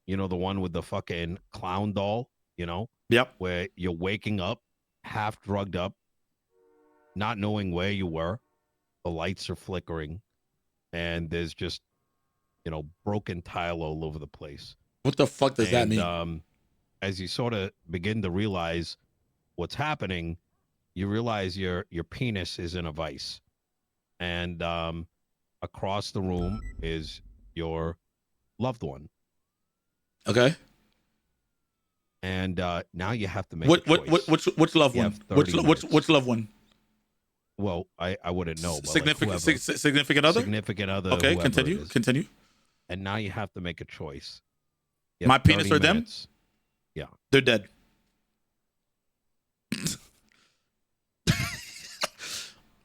Speaker 1: one with the fucking clown doll,
Speaker 2: Yep.
Speaker 1: where you're waking up half drugged up, not knowing where you were, the lights are flickering, and there's just broken tile all over the place.
Speaker 2: What the fuck does that mean?
Speaker 1: As you sort of begin to realize what's happening, you realize your penis is in a vice, and across the room is your loved one.
Speaker 2: Okay.
Speaker 1: And now you have to make a choice.
Speaker 2: Which loved one? Which loved one?
Speaker 1: Well, I wouldn't know. But
Speaker 2: significant other?
Speaker 1: Significant other.
Speaker 2: Okay, continue.
Speaker 1: And now you have to make a choice.
Speaker 2: My penis or them?
Speaker 1: Yeah.
Speaker 2: They're dead.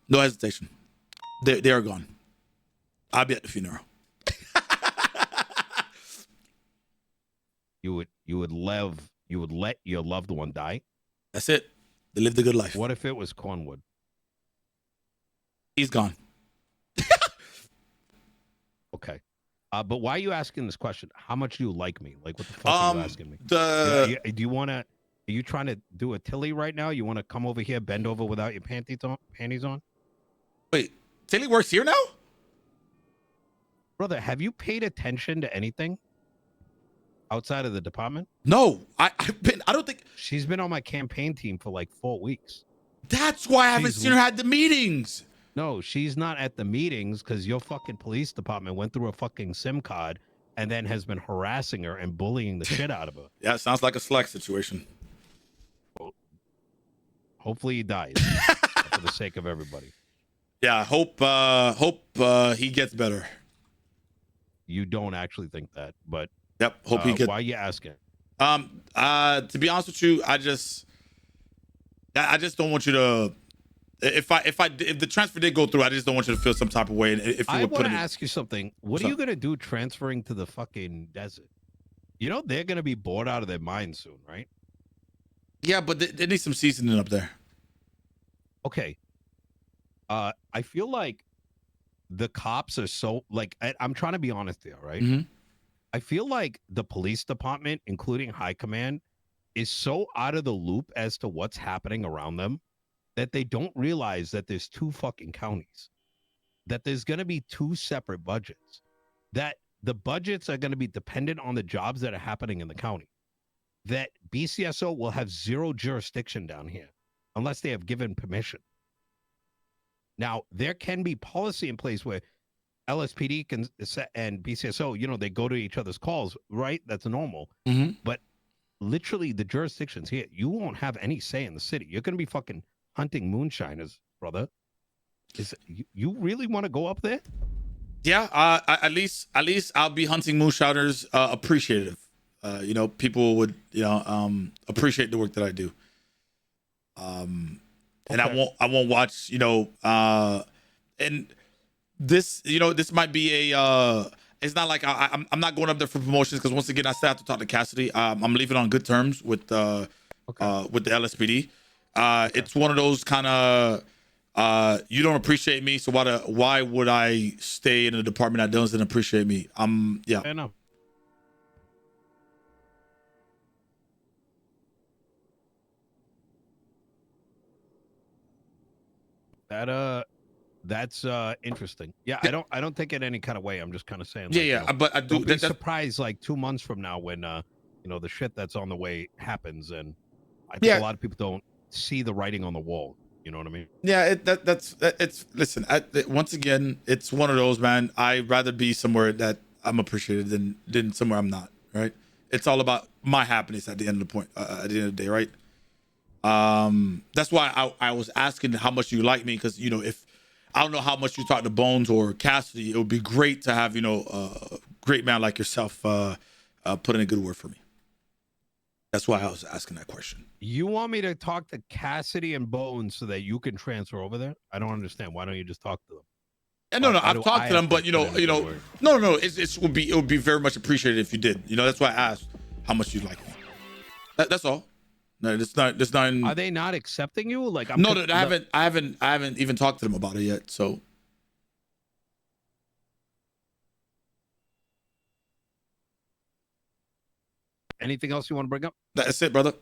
Speaker 2: No hesitation. They are gone. I'll be at the funeral.
Speaker 1: You would let your loved one die?
Speaker 2: That's it. They lived a good life.
Speaker 1: What if it was Cornwood?
Speaker 2: He's gone.
Speaker 1: Okay. But why are you asking this question? How much do you like me? Like, what the fuck are you asking me? Do you want to? Are you trying to do a Tilly right now? You want to come over here, bend over without your panties on?
Speaker 2: Wait, Tilly works here now?
Speaker 1: Brother, have you paid attention to anything outside of the department?
Speaker 2: No, I don't think
Speaker 1: she's been on my campaign team for like 4 weeks.
Speaker 2: That's why I haven't seen her at the meetings.
Speaker 1: No, she's not at the meetings because your fucking police department went through a fucking SIM card and then has been harassing her and bullying the shit out of her.
Speaker 2: Yeah, it sounds like a Slack situation.
Speaker 1: Well, hopefully he dies for the sake of everybody.
Speaker 2: Yeah, hope he gets better.
Speaker 1: You don't actually think that, but
Speaker 2: yep, hope he gets.
Speaker 1: Why are you asking?
Speaker 2: To be honest with you, I just don't want you to If the transfer did go through, I just don't want you to feel some type of way. And if you
Speaker 1: I
Speaker 2: would
Speaker 1: want
Speaker 2: put
Speaker 1: to
Speaker 2: it,
Speaker 1: ask you something. What are you gonna do transferring to the fucking desert? You know they're gonna be bored out of their minds soon, right?
Speaker 2: yeah, but they need some seasoning up there.
Speaker 1: Okay. I feel like the cops are so like I'm trying to be honest here, right?
Speaker 2: Mhm.
Speaker 1: I feel like the police department, including high command, is so out of the loop as to what's happening around them that they don't realize that there's two fucking counties, that there's going to be two separate budgets, that the budgets are going to be dependent on the jobs that are happening in the county, that BCSO will have zero jurisdiction down here unless they have given permission. Now, there can be policy in place where LSPD can and BCSO, you know, they go to each other's calls, right? That's normal.
Speaker 2: Mm-hmm.
Speaker 1: But literally, the jurisdictions here, you won't have any say in the city. You're going to be fucking hunting moonshiners, brother. You really want to go up there?
Speaker 2: Yeah, at least I'll be hunting moonshiners appreciative. You know, people would appreciate the work that I do. And
Speaker 1: Okay.
Speaker 2: I won't watch, and this, this might be it's not like I'm not going up there for promotions, because once again, I still have to talk to Cassidy. I'm leaving on good terms with the LSPD. It's one of those kind of you don't appreciate me, so why would I stay in a department that doesn't appreciate me? Yeah.
Speaker 1: I know. That's interesting. Yeah, I don't think in any kind of way. I'm just kind of saying.
Speaker 2: Yeah,
Speaker 1: like,
Speaker 2: yeah, but I do.
Speaker 1: Don't be surprised like 2 months from now when the shit that's on the way happens, and I think a lot of people don't see the writing on the wall. You know what I mean?
Speaker 2: Yeah, it's listen. Once again, it's one of those, man. I'd rather be somewhere that I'm appreciated than somewhere I'm not. Right? It's all about my happiness at the end of the point. At the end of the day, right? That's why I was asking how much you like me, because if I don't know how much you talk to Bones or Cassidy, it would be great to have a great man like yourself put in a good word for me. That's why I was asking that question.
Speaker 1: You want me to talk to Cassidy and Bones so that you can transfer over there? I don't understand. Why don't you just talk to them?
Speaker 2: And no, I've talked to them, but no, it would be very much appreciated if you did. That's why I asked how much you like me. That's all. No, it's not.
Speaker 1: Are they not accepting you? Like,
Speaker 2: I haven't even talked to them about it yet. So.
Speaker 1: Anything else you want to bring up?
Speaker 2: That's it, brother.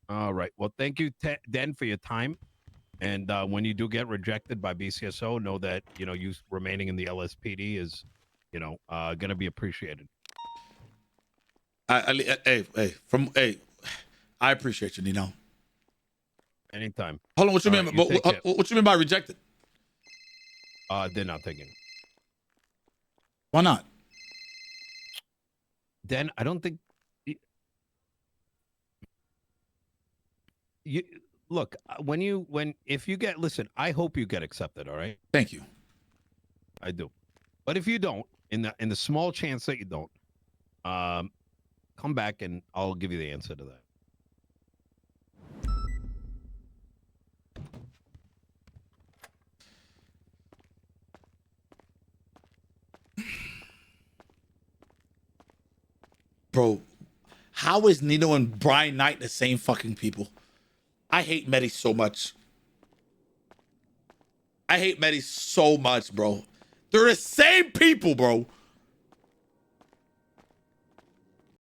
Speaker 1: All right. Well, thank you, Den, for your time. And when you do get rejected by BCSO, know that you remaining in the LSPD is, going to be appreciated.
Speaker 2: I appreciate you, Nino.
Speaker 1: Anytime.
Speaker 2: Hold on, what you mean? What you mean by rejected?
Speaker 1: They're not taking.
Speaker 2: Why not?
Speaker 1: Then I don't think you look if you get listen. I hope you get accepted. All right.
Speaker 2: Thank you.
Speaker 1: I do, but if you don't, in the small chance that you don't, come back and I'll give you the answer to that.
Speaker 2: Bro, how is Nino and Brian Knight the same fucking people? I hate Medi so much. I hate Medi so much, bro. They're the same people, bro.